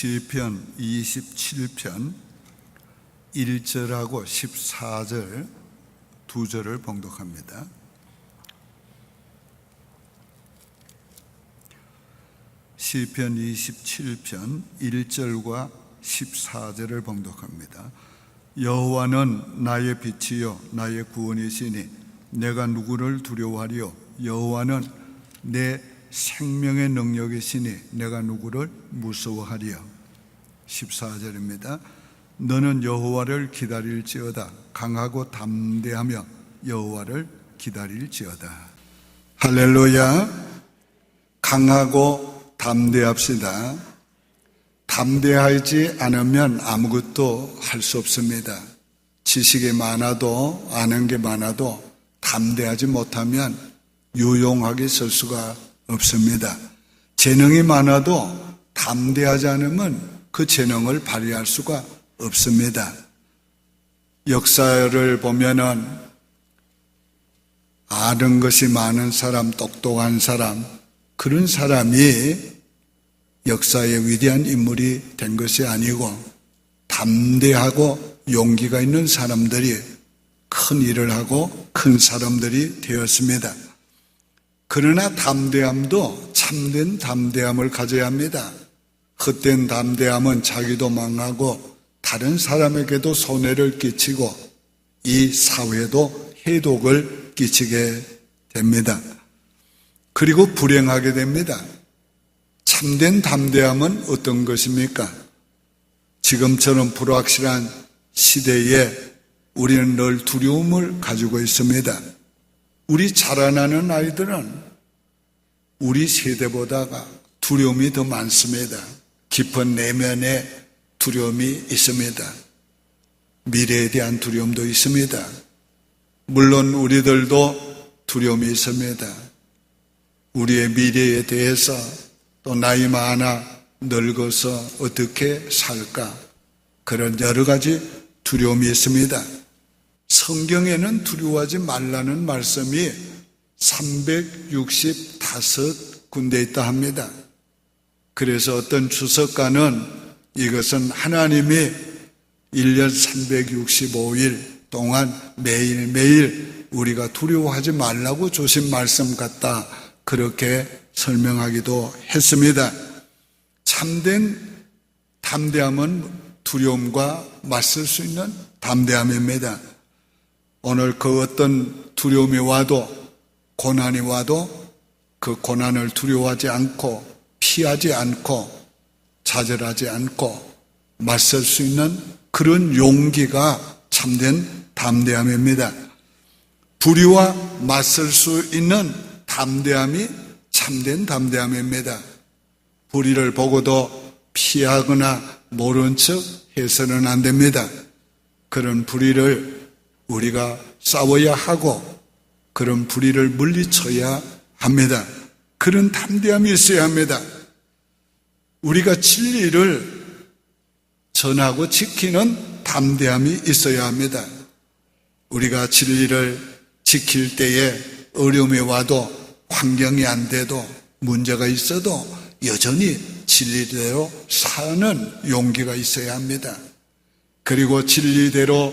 시편 27편 1절하고 14절 두 절을 봉독합니다. 시편 27편 1절과 14절을 봉독합니다. 여호와는 나의 빛이요 나의 구원이시니 내가 누구를 두려워하리요. 여호와는 내 생명의 능력이시니 내가 누구를 무서워하리요. 14절입니다. 너는 여호와를 기다릴지어다. 강하고 담대하며 여호와를 기다릴지어다. 할렐루야. 강하고 담대합시다. 담대하지 않으면 아무것도 할 수 없습니다. 지식이 많아도 아는 게 많아도 담대하지 못하면 유용하게 쓸 수가 없습니다. 재능이 많아도 담대하지 않으면 그 재능을 발휘할 수가 없습니다. 역사를 보면은 아는 것이 많은 사람, 똑똑한 사람, 그런 사람이 역사의 위대한 인물이 된 것이 아니고 담대하고 용기가 있는 사람들이 큰 일을 하고 큰 사람들이 되었습니다. 그러나 담대함도 참된 담대함을 가져야 합니다. 헛된 담대함은 자기도 망하고 다른 사람에게도 손해를 끼치고 이 사회도 해독을 끼치게 됩니다. 그리고 불행하게 됩니다. 참된 담대함은 어떤 것입니까? 지금처럼 불확실한 시대에 우리는 늘 두려움을 가지고 있습니다. 우리 자라나는 아이들은 우리 세대보다가 두려움이 더 많습니다. 깊은 내면에 두려움이 있습니다. 미래에 대한 두려움도 있습니다. 물론 우리들도 두려움이 있습니다. 우리의 미래에 대해서 또 나이 많아 늙어서 어떻게 살까? 그런 여러 가지 두려움이 있습니다. 성경에는 두려워하지 말라는 말씀이 365군데 있다 합니다. 그래서 어떤 주석가는 이것은 하나님이 1년 365일 동안 매일매일 우리가 두려워하지 말라고 주신 말씀 같다, 그렇게 설명하기도 했습니다. 참된 담대함은 두려움과 맞설 수 있는 담대함입니다. 오늘 그 어떤 두려움이 와도 고난이 와도 그 고난을 두려워하지 않고 피하지 않고 좌절하지 않고 맞설 수 있는 그런 용기가 참된 담대함입니다. 불의와 맞설 수 있는 담대함이 참된 담대함입니다. 불의를 보고도 피하거나 모른 척 해서는 안 됩니다. 그런 불의를 우리가 싸워야 하고 그런 불의를 물리쳐야 합니다. 그런 담대함이 있어야 합니다. 우리가 진리를 전하고 지키는 담대함이 있어야 합니다. 우리가 진리를 지킬 때에 어려움이 와도 환경이 안 돼도 문제가 있어도 여전히 진리대로 사는 용기가 있어야 합니다. 그리고 진리대로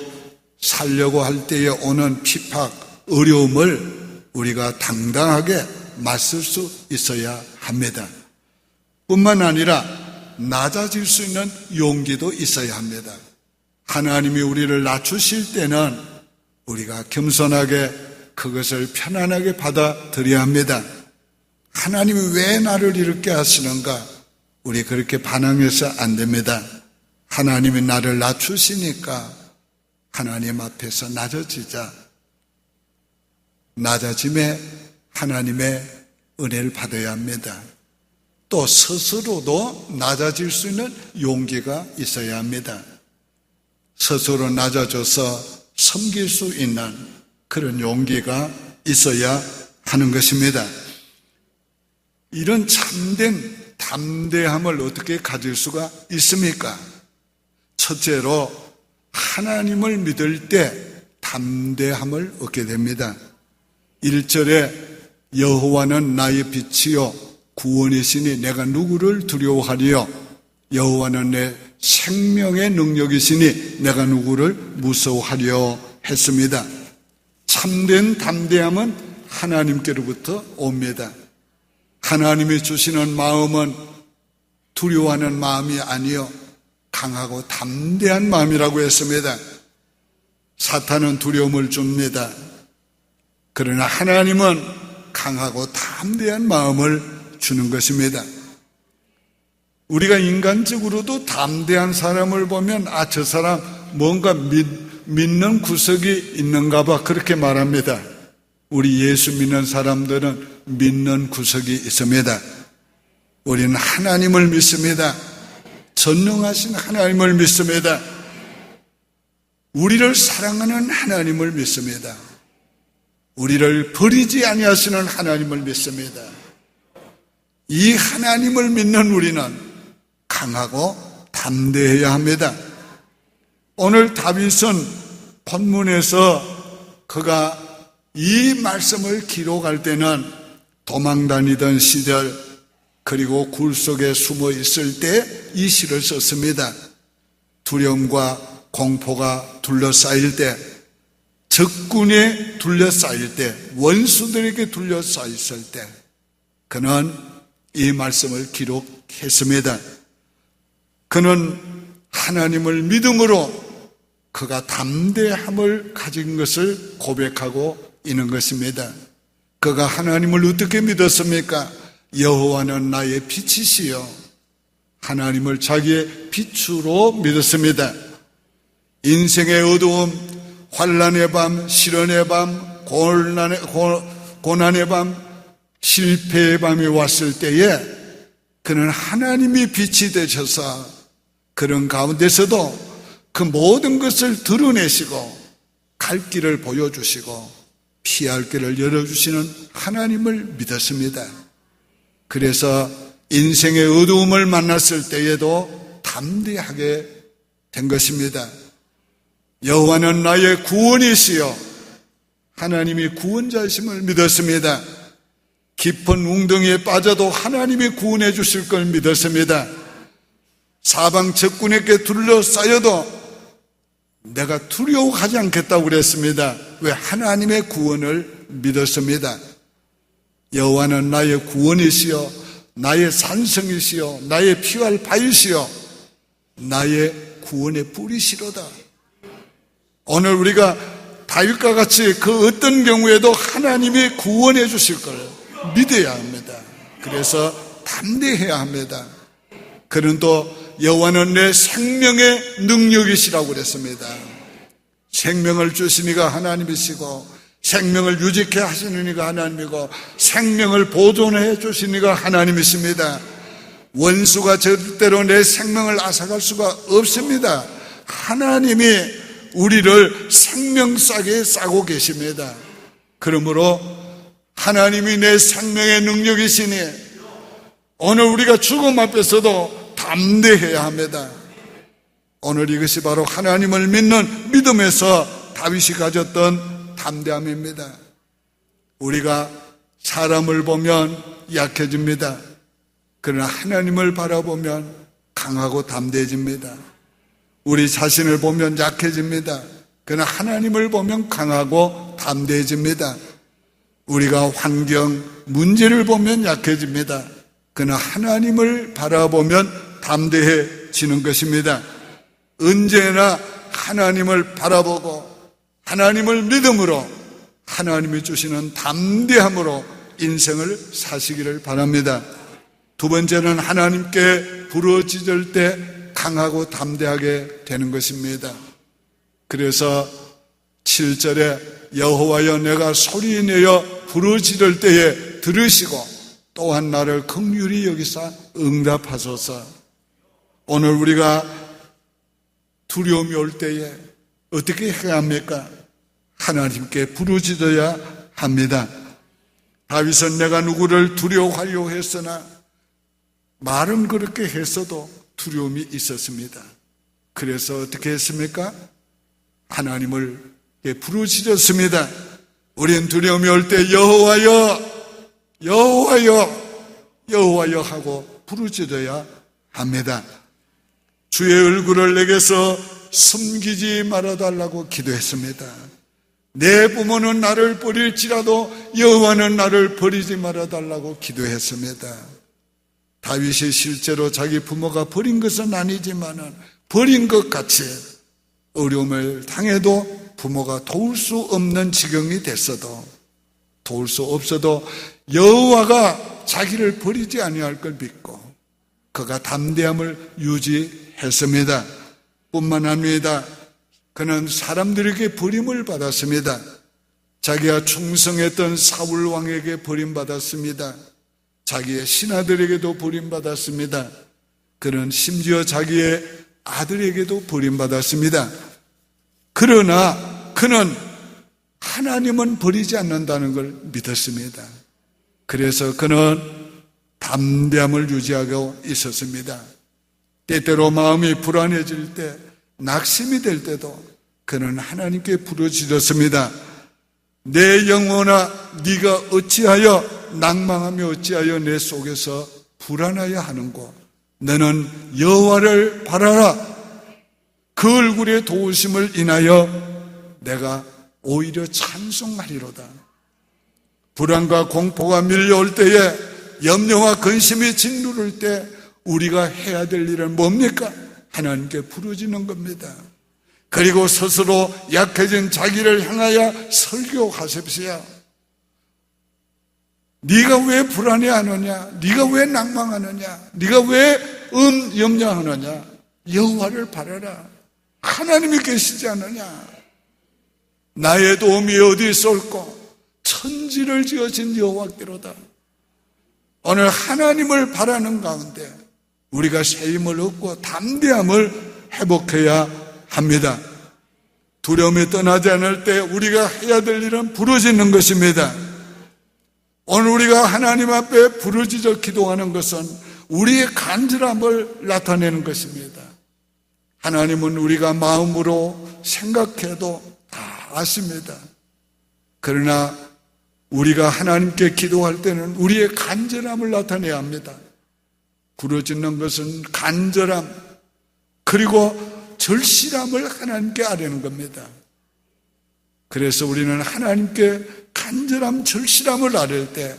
살려고 할 때에 오는 핍박, 어려움을 우리가 당당하게 맞설 수 있어야 합니다. 뿐만 아니라 낮아질 수 있는 용기도 있어야 합니다. 하나님이 우리를 낮추실 때는 우리가 겸손하게 그것을 편안하게 받아들여야 합니다. 하나님이 왜 나를 이렇게 하시는가? 우리 그렇게 반항해서 안 됩니다. 하나님이 나를 낮추시니까 하나님 앞에서 낮아지자. 낮아짐에 하나님의 은혜를 받아야 합니다. 또 스스로도 낮아질 수 있는 용기가 있어야 합니다. 스스로 낮아져서 섬길 수 있는 그런 용기가 있어야 하는 것입니다. 이런 참된 담대함을 어떻게 가질 수가 있습니까? 첫째로 하나님을 믿을 때 담대함을 얻게 됩니다. 1절에 여호와는 나의 빛이요 구원이시니 내가 누구를 두려워하리요. 여호와는 내 생명의 능력이시니 내가 누구를 무서워하려 했습니다. 참된 담대함은 하나님께로부터 옵니다. 하나님이 주시는 마음은 두려워하는 마음이 아니요 강하고 담대한 마음이라고 했습니다. 사탄은 두려움을 줍니다. 그러나 하나님은 강하고 담대한 마음을 주는 것입니다. 우리가 인간적으로도 담대한 사람을 보면 저 사람 뭔가 믿는 구석이 있는가 봐 그렇게 말합니다. 우리 예수 믿는 사람들은 믿는 구석이 있습니다. 우리는 하나님을 믿습니다. 전능하신 하나님을 믿습니다. 우리를 사랑하는 하나님을 믿습니다. 우리를 버리지 아니하시는 하나님을 믿습니다. 이 하나님을 믿는 우리는 강하고 담대해야 합니다. 오늘 다윗은 본문에서 그가 이 말씀을 기록할 때는 도망다니던 시절 그리고 굴 속에 숨어 있을 때 이 시를 썼습니다. 두려움과 공포가 둘러싸일 때, 적군에 둘러싸일 때, 원수들에게 둘러싸였을 때 그는 이 말씀을 기록했습니다. 그는 하나님을 믿음으로 그가 담대함을 가진 것을 고백하고 있는 것입니다. 그가 하나님을 어떻게 믿었습니까? 여호와는 나의 빛이시여 하나님을 자기의 빛으로 믿었습니다. 인생의 어두움, 환난의 밤, 시련의 밤, 고난의 밤, 실패의 밤이 왔을 때에 그는 하나님이 빛이 되셔서 그런 가운데서도 그 모든 것을 드러내시고 갈 길을 보여주시고 피할 길을 열어주시는 하나님을 믿었습니다. 그래서 인생의 어두움을 만났을 때에도 담대하게 된 것입니다. 여호와는 나의 구원이시여 하나님이 구원자이심을 믿었습니다. 깊은 웅덩이에 빠져도 하나님이 구원해 주실 걸 믿었습니다. 사방 적군에게 둘러싸여도 내가 두려워하지 않겠다고 그랬습니다. 왜? 하나님의 구원을 믿었습니다. 여호와는 나의 구원이시여 나의 산성이시여 나의 피할 바위시여 나의 구원의 뿌리시로다. 오늘 우리가 다윗과 같이 그 어떤 경우에도 하나님이 구원해 주실 걸 믿어야 합니다. 그래서 담대해야 합니다. 그는 또 여호와는 내 생명의 능력이시라고 그랬습니다. 생명을 주신 이가 하나님이시고 생명을 유지케 하시는 이가 하나님이고 생명을 보존해 주신 이가 하나님이십니다. 원수가 절대로 내 생명을 앗아갈 수가 없습니다. 하나님이 우리를 생명싸게 싸고 계십니다. 그러므로 하나님이 내 생명의 능력이시니 오늘 우리가 죽음 앞에서도 담대해야 합니다. 오늘 이것이 바로 하나님을 믿는 믿음에서 다윗이 가졌던 담대함입니다. 우리가 사람을 보면 약해집니다. 그러나 하나님을 바라보면 강하고 담대해집니다. 우리 자신을 보면 약해집니다. 그러나 하나님을 보면 강하고 담대해집니다. 우리가 환경, 문제를 보면 약해집니다. 그러나 하나님을 바라보면 담대해지는 것입니다. 언제나 하나님을 바라보고 하나님을 믿음으로 하나님이 주시는 담대함으로 인생을 사시기를 바랍니다. 두 번째는 하나님께 부르짖을 때 강하고 담대하게 되는 것입니다. 그래서 7절에 여호와여 내가 소리내어 부르짖을 때에 들으시고 또한 나를 긍휼히 여기사 응답하소서. 오늘 우리가 두려움이 올 때에 어떻게 해야 합니까? 하나님께 부르짖어야 합니다. 다윗은 내가 누구를 두려워하려 했으나 말은 그렇게 했어도 두려움이 있었습니다. 그래서 어떻게 했습니까? 하나님을 부르짖었습니다. 우리는 두려움이 올 때 여호와여 여호와여 여호와여 하고 부르짖어야 합니다. 주의 얼굴을 내게서 숨기지 말아달라고 기도했습니다. 내 부모는 나를 버릴지라도 여호와는 나를 버리지 말아달라고 기도했습니다. 다윗이 실제로 자기 부모가 버린 것은 아니지만 버린 것 같이 어려움을 당해도 부모가 도울 수 없는 지경이 됐어도, 도울 수 없어도 여호와가 자기를 버리지 아니할 걸 믿고 그가 담대함을 유지했습니다. 뿐만 아니라 그는 사람들에게 버림을 받았습니다. 자기가 충성했던 사울 왕에게 버림받았습니다. 자기의 신하들에게도 버림받았습니다. 그는 심지어 자기의 아들에게도 버림받았습니다. 그러나 그는 하나님은 버리지 않는다는 걸 믿었습니다. 그래서 그는 담대함을 유지하고 있었습니다. 때때로 마음이 불안해질 때, 낙심이 될 때도 그는 하나님께 부르짖었습니다. 내 영혼아, 네가 어찌하여 낭망하며 어찌하여 내 속에서 불안하여 하는고? 너는 여호와를 바라라. 그 얼굴의 도우심을 인하여 내가 오히려 찬송하리로다. 불안과 공포가 밀려올 때에, 염려와 근심이 짓누를 때 우리가 해야 될 일은 뭡니까? 하나님께 부르짖는 겁니다. 그리고 스스로 약해진 자기를 향하여 설교하십시오. 네가 왜 불안해하느냐? 네가 왜 낭망하느냐? 네가 왜 염려하느냐? 여호와를 바라라. 하나님이 계시지 않느냐? 나의 도움이 어디 있을꼬? 천지를 지으신 여호와께로다. 오늘 하나님을 바라는 가운데 우리가 새 힘을 얻고 담대함을 회복해야 합니다. 두려움이 떠나지 않을 때 우리가 해야 될 일은 부르짖는 것입니다. 오늘 우리가 하나님 앞에 부르짖어 기도하는 것은 우리의 간절함을 나타내는 것입니다. 하나님은 우리가 마음으로 생각해도 다 아십니다. 그러나 우리가 하나님께 기도할 때는 우리의 간절함을 나타내야 합니다. 부르짖는 것은 간절함, 그리고 절실함을 하나님께 아뢰는 겁니다. 그래서 우리는 하나님께 간절함, 절실함을 아뢰을 때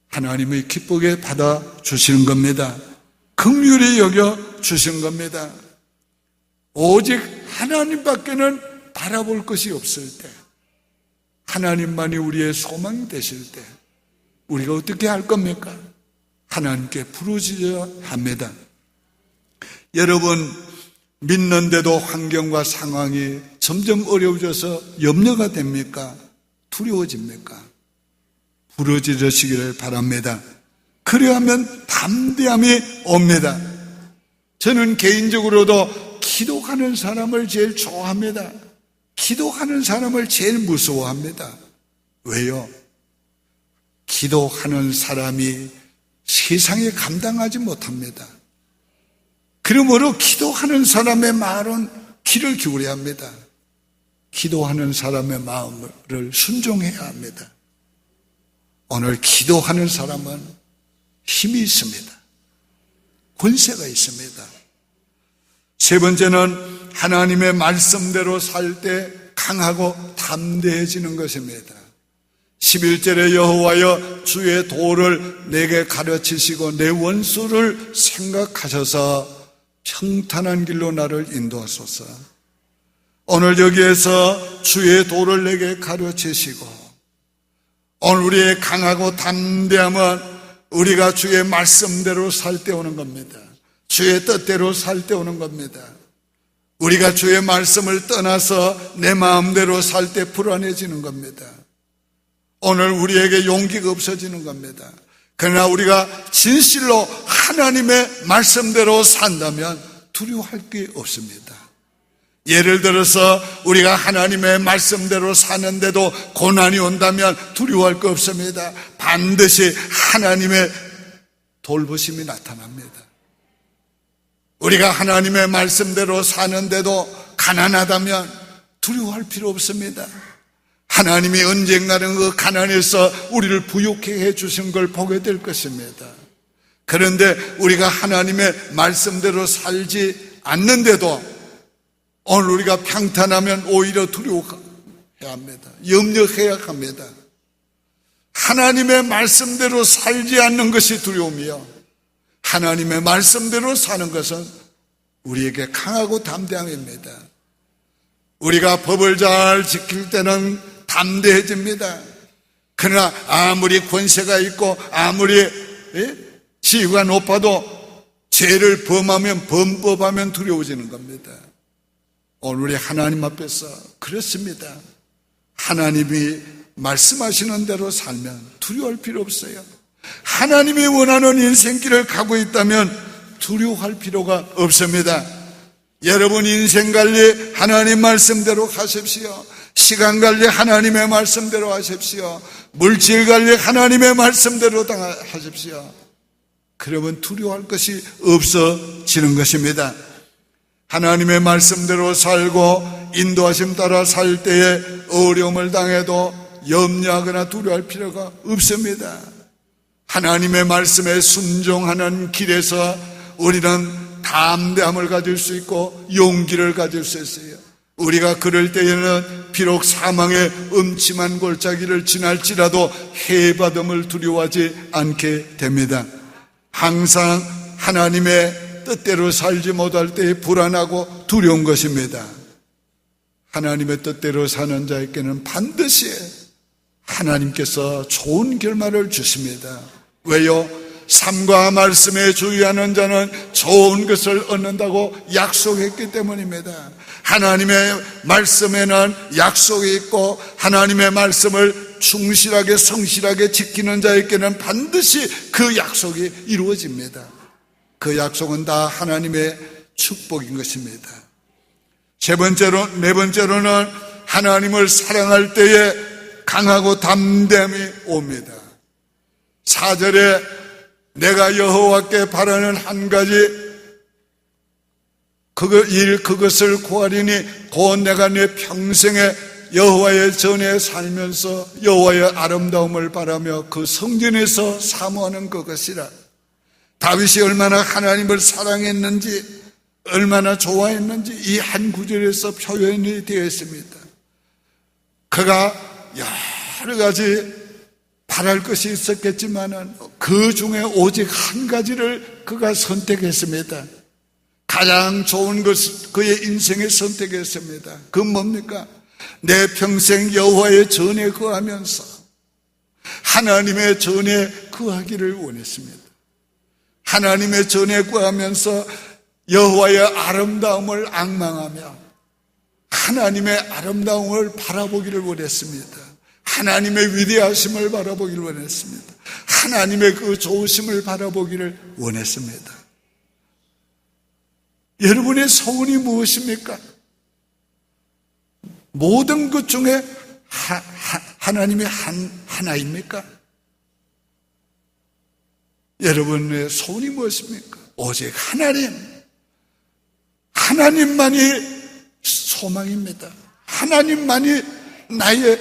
하나님의 기쁘게 받아주시는 겁니다. 긍휼히 여겨주신 겁니다. 오직 하나님밖에는 바라볼 것이 없을 때, 하나님만이 우리의 소망이 되실 때 우리가 어떻게 할 겁니까? 하나님께 부르짖어야 합니다. 여러분, 믿는데도 환경과 상황이 점점 어려워져서 염려가 됩니까? 두려워집니까? 부르짖으시기를 바랍니다. 그래야만 담대함이 옵니다. 저는 개인적으로도 기도하는 사람을 제일 좋아합니다. 기도하는 사람을 제일 무서워합니다. 왜요? 기도하는 사람이 세상에 감당하지 못합니다. 그러므로 기도하는 사람의 말은 귀를 기울여야 합니다. 기도하는 사람의 마음을 순종해야 합니다. 오늘 기도하는 사람은 힘이 있습니다. 권세가 있습니다. 세 번째는 하나님의 말씀대로 살 때 강하고 담대해지는 것입니다. 11절에 여호와여 주의 도를 내게 가르치시고 내 원수를 생각하셔서 평탄한 길로 나를 인도하소서. 오늘 여기에서 주의 도를 내게 가르치시고, 오늘 우리의 강하고 담대함은 우리가 주의 말씀대로 살 때 오는 겁니다. 주의 뜻대로 살 때 오는 겁니다. 우리가 주의 말씀을 떠나서 내 마음대로 살 때 불안해지는 겁니다. 오늘 우리에게 용기가 없어지는 겁니다. 그러나 우리가 진실로 하나님의 말씀대로 산다면 두려워할 게 없습니다. 예를 들어서 우리가 하나님의 말씀대로 사는데도 고난이 온다면 두려워할 거 없습니다. 반드시 하나님의 돌보심이 나타납니다. 우리가 하나님의 말씀대로 사는데도 가난하다면 두려워할 필요 없습니다. 하나님이 언젠가는 그 가난에서 우리를 부욕해 주신 걸 보게 될 것입니다. 그런데 우리가 하나님의 말씀대로 살지 않는데도 오늘 우리가 평탄하면 오히려 두려워해야 합니다. 염려해야 합니다. 하나님의 말씀대로 살지 않는 것이 두려움이요, 하나님의 말씀대로 사는 것은 우리에게 강하고 담대함입니다. 우리가 법을 잘 지킬 때는 담대해집니다. 그러나 아무리 권세가 있고 아무리 지위가 높아도 죄를 범법하면 두려워지는 겁니다. 오늘 우리 하나님 앞에서 그렇습니다. 하나님이 말씀하시는 대로 살면 두려워할 필요 없어요. 하나님이 원하는 인생길을 가고 있다면 두려워할 필요가 없습니다. 여러분 인생 관리 하나님 말씀대로 하십시오. 시간 관리 하나님의 말씀대로 하십시오. 물질 관리 하나님의 말씀대로 하십시오. 그러면 두려워할 것이 없어지는 것입니다. 하나님의 말씀대로 살고 인도하심 따라 살 때에 어려움을 당해도 염려하거나 두려워할 필요가 없습니다. 하나님의 말씀에 순종하는 길에서 우리는 담대함을 가질 수 있고 용기를 가질 수 있어요. 우리가 그럴 때에는 비록 사망의 음침한 골짜기를 지날지라도 해받음을 두려워하지 않게 됩니다. 항상 하나님의 뜻대로 살지 못할 때에 불안하고 두려운 것입니다. 하나님의 뜻대로 사는 자에게는 반드시 하나님께서 좋은 결말을 주십니다. 왜요? 삶과 말씀에 주의하는 자는 좋은 것을 얻는다고 약속했기 때문입니다. 하나님의 말씀에는 약속이 있고 하나님의 말씀을 충실하게 성실하게 지키는 자에게는 반드시 그 약속이 이루어집니다. 그 약속은 다 하나님의 축복인 것입니다. 네 번째로는 하나님을 사랑할 때에 강하고 담대함이 옵니다. 4절에 내가 여호와께 바라는 한 가지 그것을 구하리니 곧 내가 내 평생에 여호와의 전에 살면서 여호와의 아름다움을 바라며 그 성전에서 사모하는 그것이라. 다윗이 얼마나 하나님을 사랑했는지 얼마나 좋아했는지 이 한 구절에서 표현이 되어 있습니다. 그가 여러 가지 바랄 것이 있었겠지만 그 중에 오직 한 가지를 그가 선택했습니다. 가장 좋은 것, 그의 인생에 선택했습니다. 그 뭡니까? 내 평생 여호와의 전에 거하면서 하나님의 전에 거하기를 원했습니다. 하나님의 전에 거하면서 여호와의 아름다움을 앙망하며 하나님의 아름다움을 바라보기를 원했습니다. 하나님의 위대하심을 바라보기를 원했습니다. 하나님의 그 좋으심을 바라보기를 원했습니다. 여러분의 소원이 무엇입니까? 모든 것 중에 하나님이 하나입니까? 여러분의 소원이 무엇입니까? 오직 하나님만이 소망입니다. 하나님만이 나의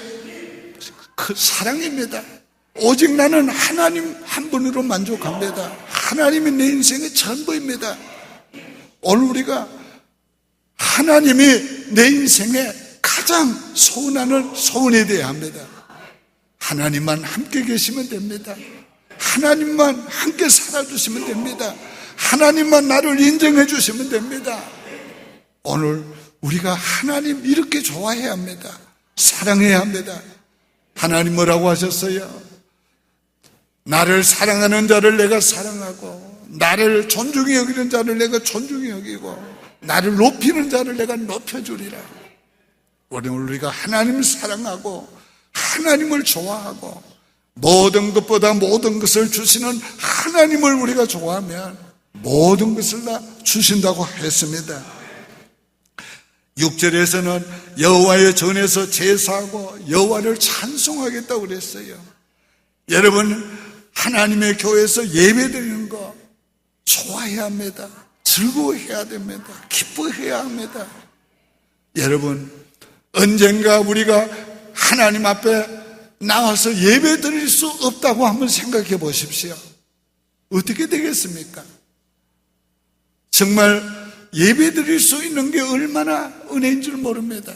그 사랑입니다. 오직 나는 하나님 한 분으로 만족합니다. 하나님이 내 인생의 전부입니다. 오늘 우리가 하나님이 내 인생에 가장 소원하는 소원에 대해야 합니다. 하나님만 함께 계시면 됩니다. 하나님만 함께 살아주시면 됩니다. 하나님만 나를 인정해 주시면 됩니다. 오늘 우리가 하나님 이렇게 좋아해야 합니다. 사랑해야 합니다. 하나님 뭐라고 하셨어요? 나를 사랑하는 자를 내가 사랑하고 나를 존중히 여기는 자를 내가 존중히 여기고 나를 높이는 자를 내가 높여주리라. 오늘 우리가 하나님을 사랑하고 하나님을 좋아하고 모든 것보다 모든 것을 주시는 하나님을 우리가 좋아하면 모든 것을 다 주신다고 했습니다. 6절에서는 여호와의 전에서 제사하고 여호와를 찬송하겠다고 그랬어요. 여러분 하나님의 교회에서 예배드리는 거 좋아해야 합니다. 즐거워해야 됩니다. 기뻐해야 합니다. 여러분 언젠가 우리가 하나님 앞에 나와서 예배 드릴 수 없다고 한번 생각해 보십시오. 어떻게 되겠습니까? 정말 예배 드릴 수 있는 게 얼마나 은혜인 줄 모릅니다.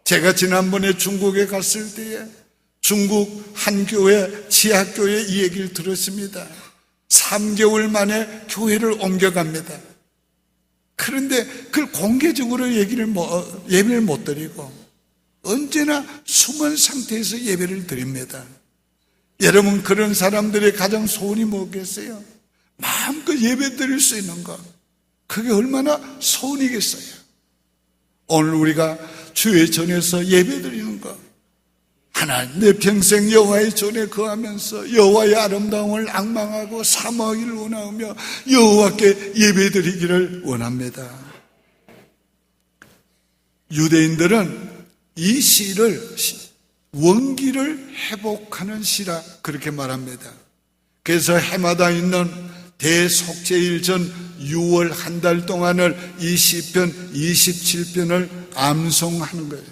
제가 지난번에 중국에 갔을 때에 중국 한 교회, 지하교회 이 얘기를 들었습니다. 3개월 만에 교회를 옮겨갑니다. 그런데 그걸 공개적으로 예배를 못 드리고 언제나 숨은 상태에서 예배를 드립니다. 여러분, 그런 사람들의 가장 소원이 뭐겠어요? 마음껏 예배 드릴 수 있는 것. 그게 얼마나 소원이겠어요. 오늘 우리가 주의 전에서 예배 드리는 것, 하나님 내 평생 여호와의 전에 거하면서 여호와의 아름다움을 앙망하고 사모하기를 원하며 여호와께 예배 드리기를 원합니다. 유대인들은 이 시를 원기를 회복하는 시라 그렇게 말합니다. 그래서 해마다 있는 대속죄일 전 6월 한 달 동안을 이 시편 27편을 암송하는 거예요.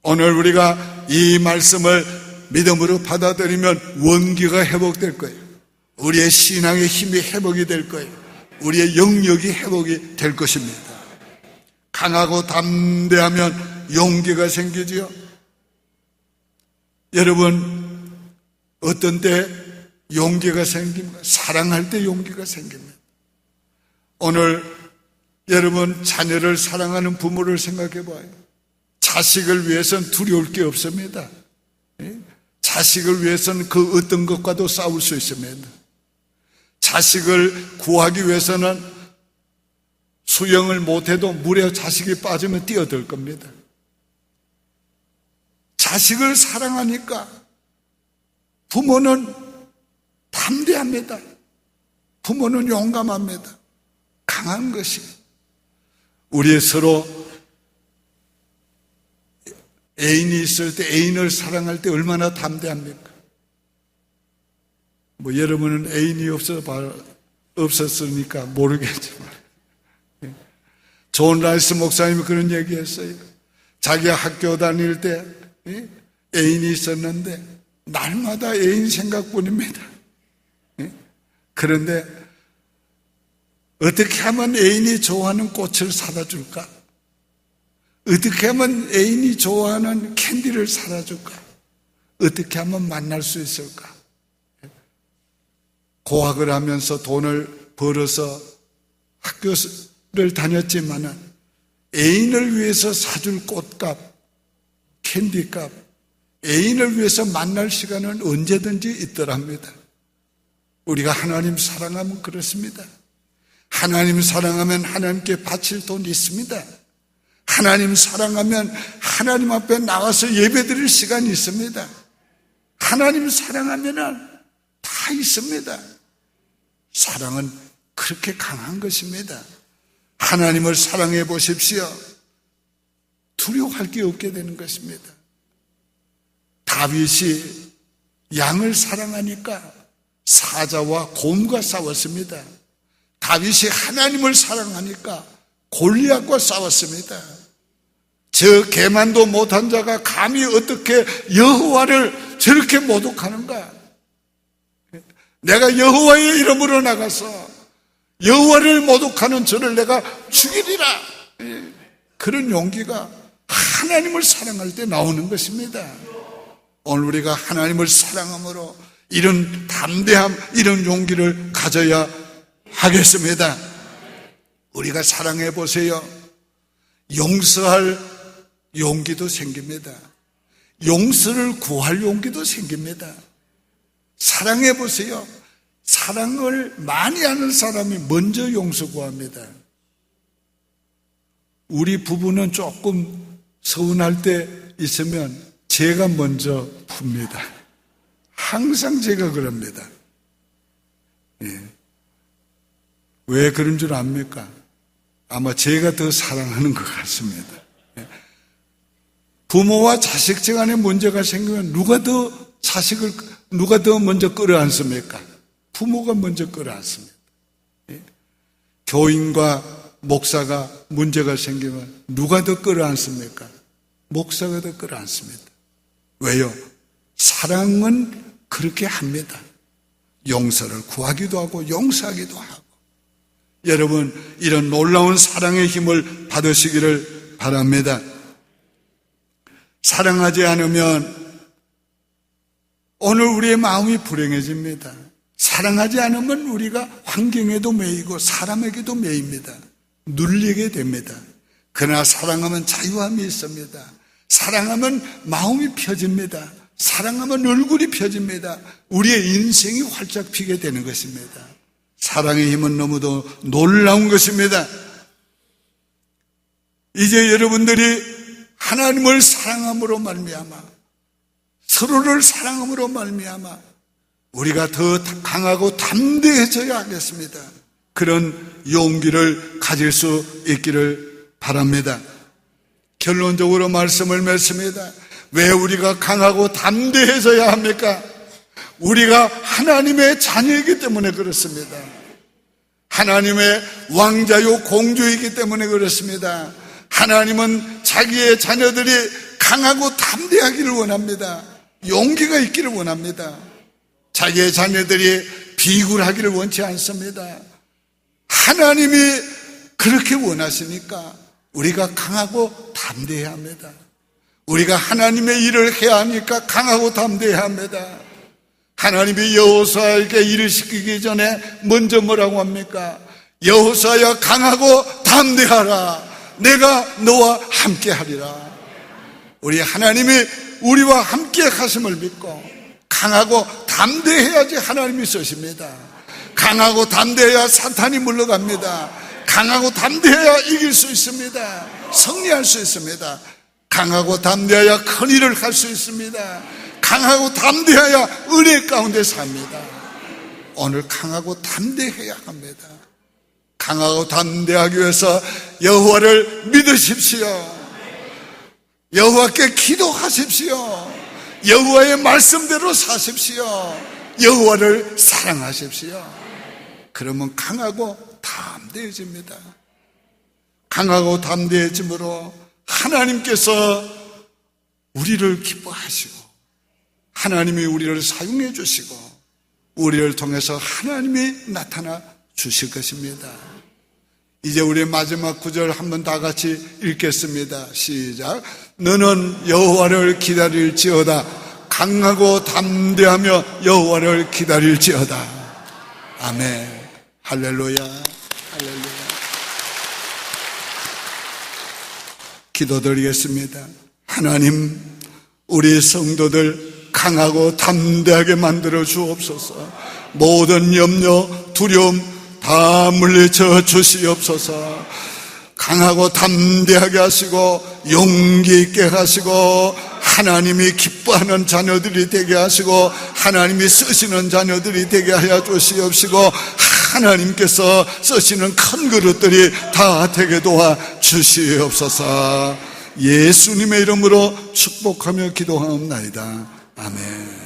오늘 우리가 이 말씀을 믿음으로 받아들이면 원기가 회복될 거예요. 우리의 신앙의 힘이 회복이 될 거예요. 우리의 영역이 회복이 될 것입니다. 강하고 담대하면 용기가 생기지요. 여러분, 어떤 때 용기가 생깁니까? 사랑할 때 용기가 생깁니다. 오늘 여러분, 자녀를 사랑하는 부모를 생각해 봐요. 자식을 위해서는 두려울 게 없습니다. 자식을 위해서는 그 어떤 것과도 싸울 수 있습니다. 자식을 구하기 위해서는 수영을 못해도 물에 자식이 빠지면 뛰어들 겁니다. 자식을 사랑하니까 부모는 담대합니다. 부모는 용감합니다. 강한 것이. 우리 서로 애인이 있을 때, 애인을 사랑할 때 얼마나 담대합니까? 여러분은 애인이 없었으니까 모르겠지만, 존 라이스 목사님이 그런 얘기 했어요. 자기가 학교 다닐 때 애인이 있었는데 날마다 애인 생각뿐입니다. 그런데 어떻게 하면 애인이 좋아하는 꽃을 사다 줄까? 어떻게 하면 애인이 좋아하는 캔디를 사다 줄까? 어떻게 하면 만날 수 있을까? 고학을 하면서 돈을 벌어서 학교를 다녔지만은 애인을 위해서 사줄 꽃값, 캔디값, 애인을 위해서 만날 시간은 언제든지 있더랍니다. 우리가 하나님 사랑하면 그렇습니다. 하나님 사랑하면 하나님께 바칠 돈이 있습니다. 하나님 사랑하면 하나님 앞에 나와서 예배드릴 시간이 있습니다. 하나님 사랑하면 다 있습니다. 사랑은 그렇게 강한 것입니다. 하나님을 사랑해 보십시오. 두려워할 게 없게 되는 것입니다. 다윗이 양을 사랑하니까 사자와 곰과 싸웠습니다. 다윗이 하나님을 사랑하니까 골리앗과 싸웠습니다. 저 개만도 못한 자가 감히 어떻게 여호와를 저렇게 모독하는가? 내가 여호와의 이름으로 나가서 여호와를 모독하는 저를 내가 죽이리라. 그런 용기가 하나님을 사랑할 때 나오는 것입니다. 오늘 우리가 하나님을 사랑함으로 이런 담대함, 이런 용기를 가져야 하겠습니다. 우리가 사랑해 보세요. 용서할 용기도 생깁니다. 용서를 구할 용기도 생깁니다. 사랑해 보세요. 사랑을 많이 하는 사람이 먼저 용서 구합니다. 우리 부부는 조금 서운할 때 있으면 제가 먼저 풉니다. 항상 제가 그럽니다. 예. 왜 그런 줄 압니까? 아마 제가 더 사랑하는 것 같습니다. 예. 부모와 자식 간에 문제가 생기면 누가 더 먼저 끌어안습니까? 부모가 먼저 끌어안습니다. 예? 교인과 목사가 문제가 생기면 누가 더 끌어안습니까? 목사가 더 끌어안습니다. 왜요? 사랑은 그렇게 합니다. 용서를 구하기도 하고 용서하기도 하고, 여러분 이런 놀라운 사랑의 힘을 받으시기를 바랍니다. 사랑하지 않으면 오늘 우리의 마음이 불행해집니다. 사랑하지 않으면 우리가 환경에도 매이고 사람에게도 매입니다. 눌리게 됩니다. 그러나 사랑하면 자유함이 있습니다. 사랑하면 마음이 펴집니다. 사랑하면 얼굴이 펴집니다. 우리의 인생이 활짝 피게 되는 것입니다. 사랑의 힘은 너무도 놀라운 것입니다. 이제 여러분들이 하나님을 사랑함으로 말미암아, 서로를 사랑함으로 말미암아 우리가 더 강하고 담대해져야 하겠습니다. 그런 용기를 가질 수 있기를 바랍니다. 결론적으로 말씀을 맺습니다. 왜 우리가 강하고 담대해져야 합니까? 우리가 하나님의 자녀이기 때문에 그렇습니다. 하나님의 왕자요 공주이기 때문에 그렇습니다. 하나님은 자기의 자녀들이 강하고 담대하기를 원합니다. 용기가 있기를 원합니다. 자기의 자녀들이 비굴하기를 원치 않습니다. 하나님이 그렇게 원하시니까 우리가 강하고 담대해야 합니다. 우리가 하나님의 일을 해야 하니까 강하고 담대해야 합니다. 하나님이 여호수아에게 일을 시키기 전에 먼저 뭐라고 합니까? 여호수아야 강하고 담대하라. 내가 너와 함께 하리라. 우리 하나님이 우리와 함께 하심을 믿고 강하고 담대해야지 하나님이 쓰십니다. 강하고 담대해야 사탄이 물러갑니다. 강하고 담대해야 이길 수 있습니다. 승리할 수 있습니다. 강하고 담대해야 큰 일을 할 수 있습니다. 강하고 담대해야 은혜 가운데 삽니다. 오늘 강하고 담대해야 합니다. 강하고 담대하기 위해서 여호와를 믿으십시오. 여호와께 기도하십시오. 여호와의 말씀대로 사십시오. 여호와를 사랑하십시오. 그러면 강하고 담대해집니다. 강하고 담대해짐으로 하나님께서 우리를 기뻐하시고 하나님이 우리를 사용해 주시고 우리를 통해서 하나님이 나타나 주실 것입니다. 이제 우리 마지막 구절 한번 다 같이 읽겠습니다. 시작. 너는 여호와를 기다릴지어다. 강하고 담대하며 여호와를 기다릴지어다. 아멘. 할렐루야. 할렐루야. 기도드리겠습니다. 하나님, 우리 성도들 강하고 담대하게 만들어 주옵소서. 모든 염려, 두려움 다 물리쳐 주시옵소서. 강하고 담대하게 하시고 용기 있게 하시고 하나님이 기뻐하는 자녀들이 되게 하시고 하나님이 쓰시는 자녀들이 되게 하여 주시옵시고 하나님께서 쓰시는 큰 그릇들이 다 되게 도와 주시옵소서. 예수님의 이름으로 축복하며 기도하옵나이다. 아멘.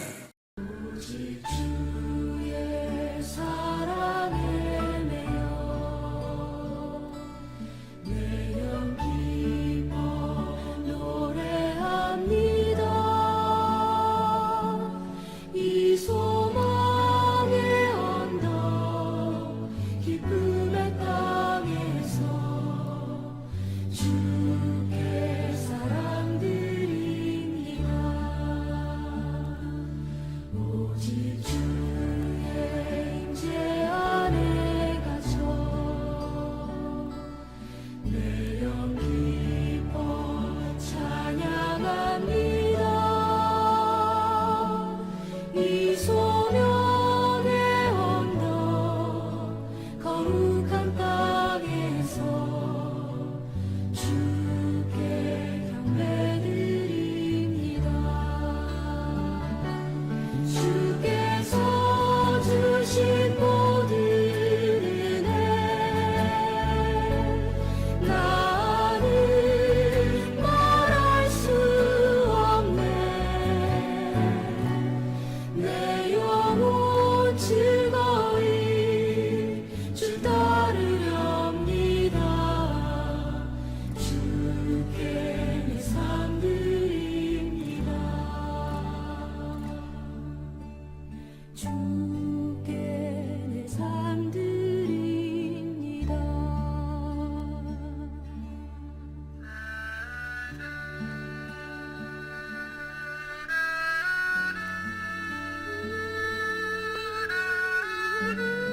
주께 아